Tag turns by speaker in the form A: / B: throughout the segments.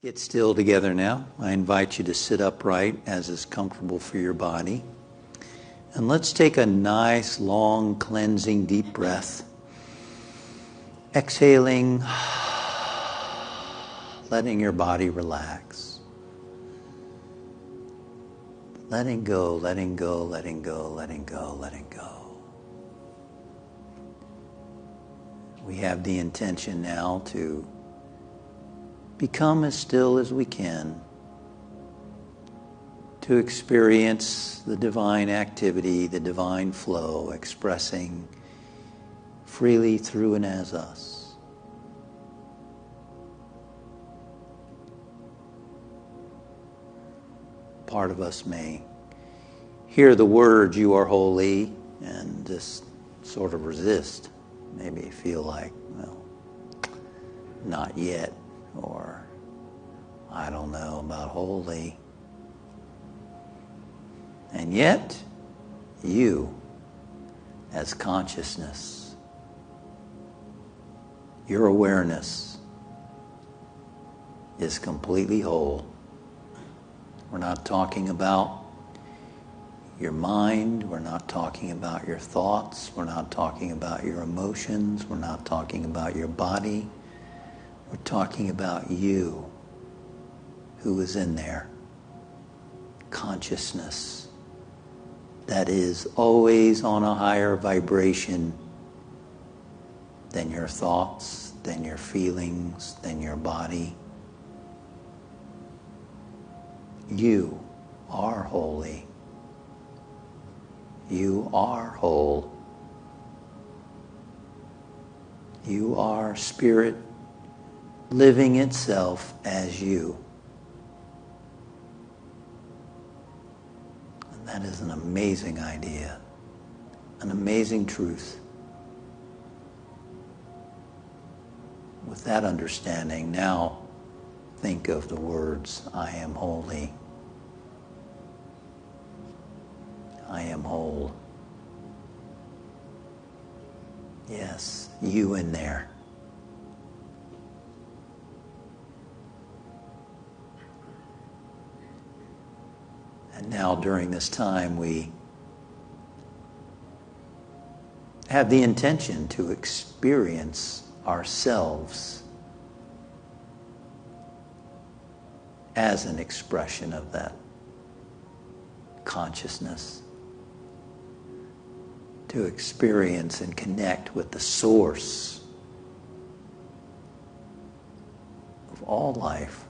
A: Get still together now. I invite you to sit upright as is comfortable for your body. And let's take a nice, long, cleansing, deep breath. Exhaling, letting your body relax. Letting go, letting go, letting go, letting go, letting go. We have the intention now to become as still as we can, to experience the divine activity, the divine flow, expressing freely through and as us. Part of us may hear the words, "You are holy," and just sort of resist. Maybe feel like, well, not yet. Or, I don't know about holy. And yet, you, as consciousness, your awareness is completely whole. We're not talking about your mind. We're not talking about your thoughts. We're not talking about your emotions. We're not talking about your body. We're talking about you, who is in there. Consciousness that is always on a higher vibration than your thoughts, than your feelings, than your body. You are holy. You are whole. You are spirit living itself as you. And that is an amazing idea, an amazing truth. With that understanding, now think of the words, "I am holy. I am whole." Yes, you in there. And now during this time we have the intention to experience ourselves as an expression of that consciousness. To experience and connect with the source of all life.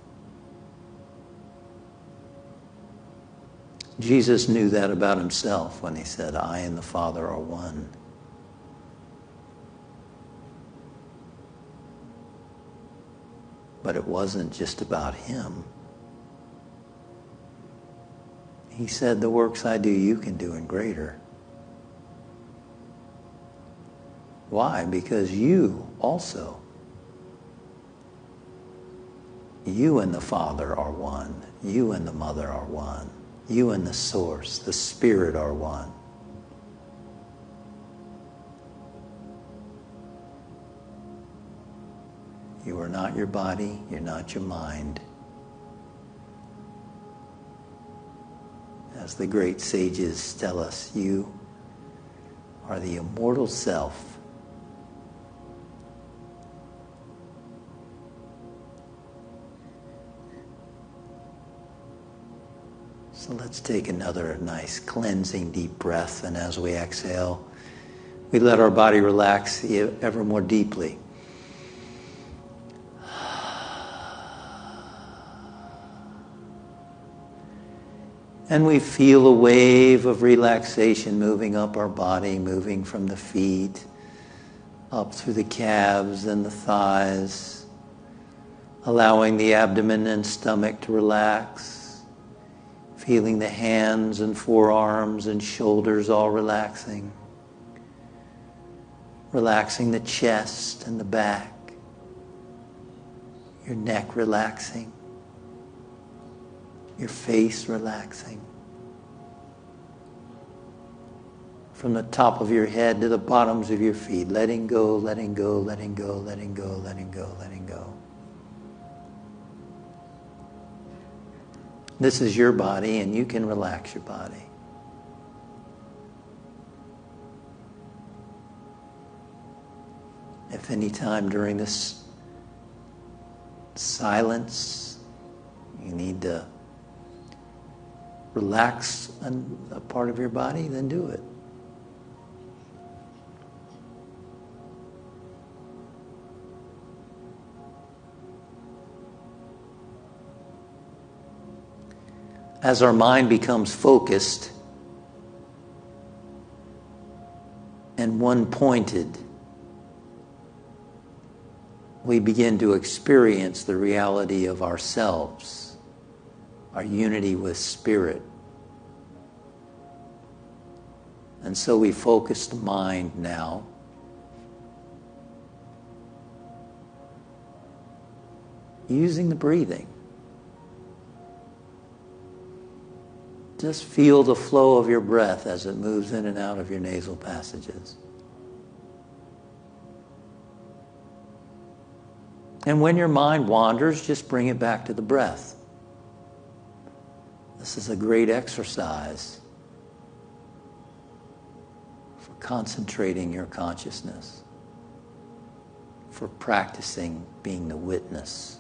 A: Jesus knew that about himself when he said, "I and the Father are one." But it wasn't just about him. He said, "The works I do, you can do and greater." Why? Because you also, you and the Father are one. You and the Mother are one. You and the Source, the Spirit, are one. You are not your body. You're not your mind. As the great sages tell us, you are the immortal self. So let's take another nice cleansing deep breath, and as we exhale, we let our body relax ever more deeply. And we feel a wave of relaxation moving up our body, moving from the feet, up through the calves and the thighs, allowing the abdomen and stomach to relax. Feeling the hands and forearms and shoulders all relaxing. Relaxing the chest and the back. Your neck relaxing. Your face relaxing. From the top of your head to the bottoms of your feet. Letting go, letting go, letting go, letting go, letting go, letting go. This is your body, and you can relax your body. If any time during this silence you need to relax a part of your body, then do it. As our mind becomes focused and one-pointed, we begin to experience the reality of ourselves, our unity with Spirit. And so we focus the mind now using the breathing. Just feel the flow of your breath as it moves in and out of your nasal passages. And when your mind wanders, just bring it back to the breath. This is a great exercise for concentrating your consciousness, for practicing being the witness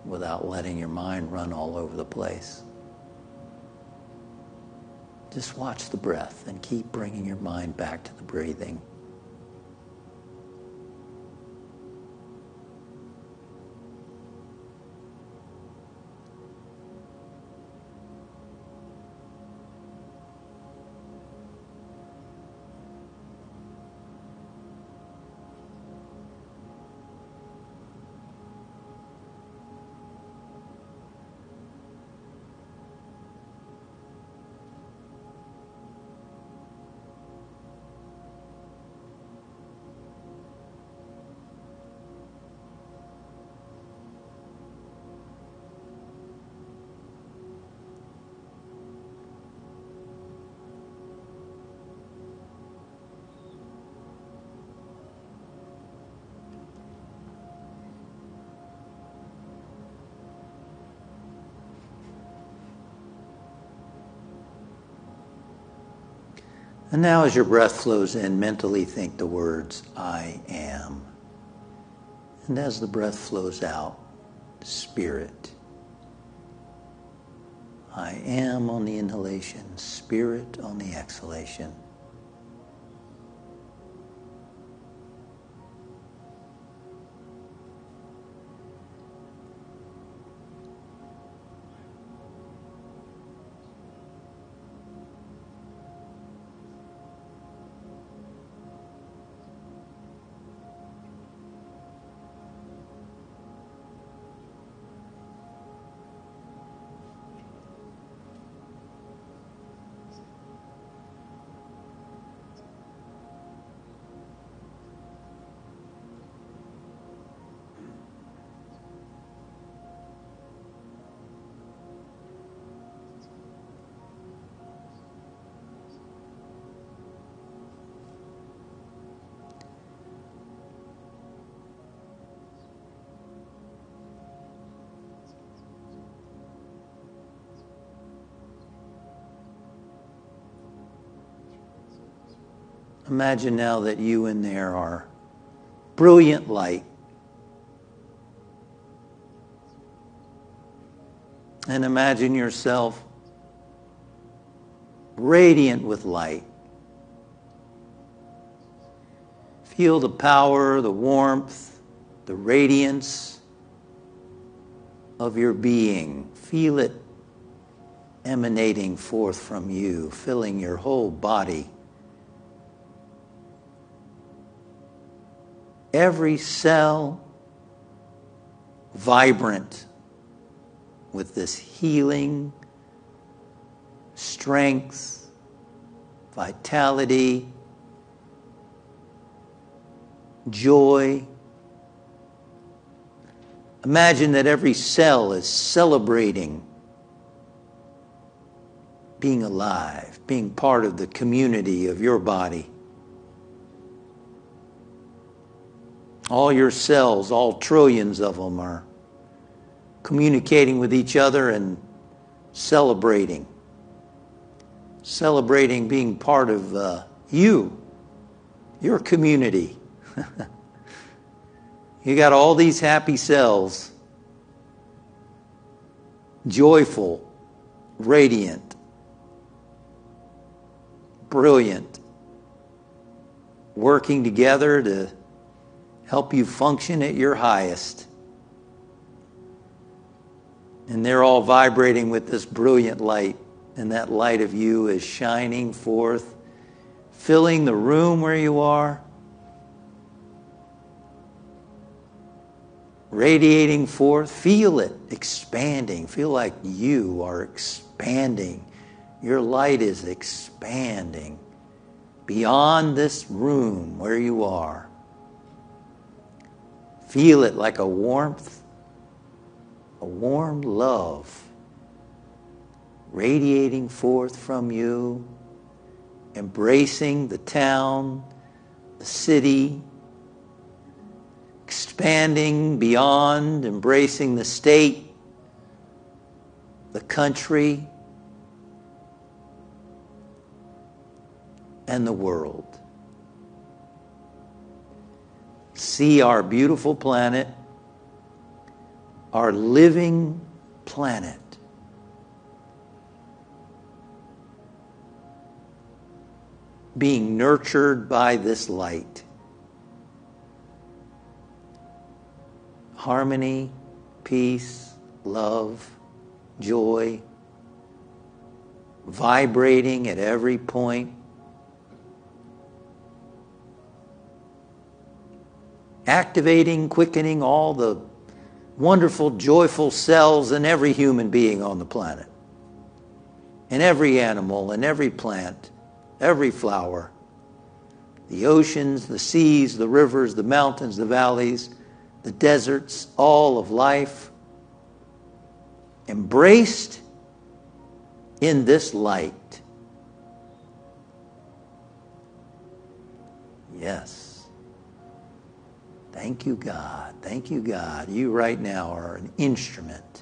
A: without letting your mind run all over the place. Just watch the breath and keep bringing your mind back to the breathing. And now as your breath flows in, mentally think the words, I am. And as the breath flows out, Spirit. I am on the inhalation, Spirit on the exhalation. Imagine now that you and there are brilliant light. And imagine yourself radiant with light. Feel the power, the warmth, the radiance of your being. Feel it emanating forth from you, filling your whole body. Every cell vibrant with this healing, strength, vitality, joy. Imagine that every cell is celebrating being alive, being part of the community of your body. All your cells, all trillions of them, are communicating with each other and celebrating. Celebrating being part of your community. You got all these happy cells, joyful, radiant, brilliant, working together to help you function at your highest. And they're all vibrating with this brilliant light. And that light of you is shining forth, filling the room where you are, radiating forth. Feel it expanding. Feel like you are expanding. Your light is expanding beyond this room where you are. Feel it like a warmth, a warm love radiating forth from you, embracing the town, the city, expanding beyond, embracing the state, the country, and the world. See our beautiful planet, our living planet, being nurtured by this light. Harmony, peace, love, joy, vibrating at every point. Activating, quickening all the wonderful, joyful cells in every human being on the planet. In every animal, in every plant, every flower, the oceans, the seas, the rivers, the mountains, the valleys, the deserts, all of life, embraced in this light. Yes. Thank you, God. Thank you, God. You right now are an instrument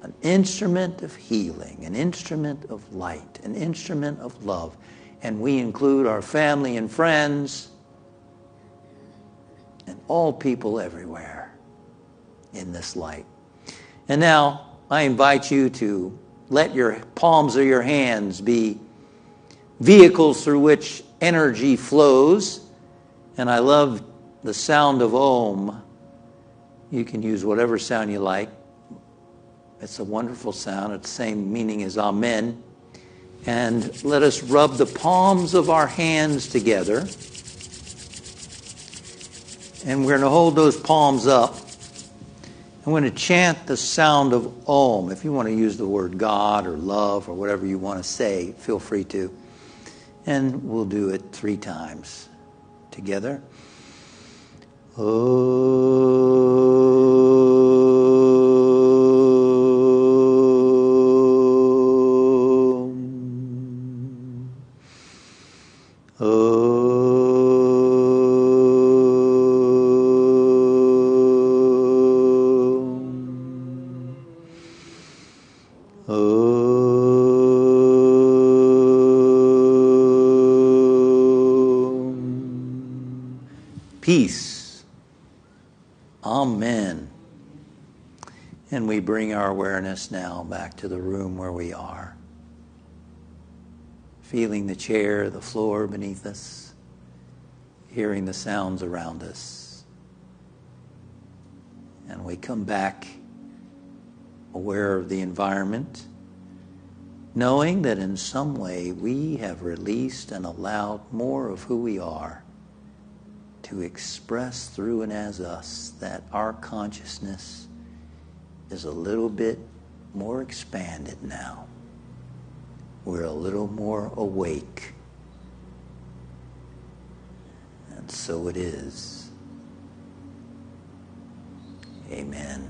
A: of healing, an instrument of light, an instrument of love. And we include our family and friends and all people everywhere in this light. And now I invite you to let your palms of your hands be vehicles through which energy flows. And I love the sound of Om. You can use whatever sound you like. It's a wonderful sound. It's the same meaning as Amen. And let us rub the palms of our hands together. And we're going to hold those palms up. I'm going to chant the sound of Om. If you want to use the word God or love or whatever you want to say, feel free to. And we'll do it 3 times together. Peace. Amen. And we bring our awareness now back to the room where we are. Feeling the chair, the floor beneath us. Hearing the sounds around us. And we come back aware of the environment, knowing that in some way we have released and allowed more of who we are to express through and as us, that our consciousness is a little bit more expanded now. We're a little more awake. And so it is. Amen.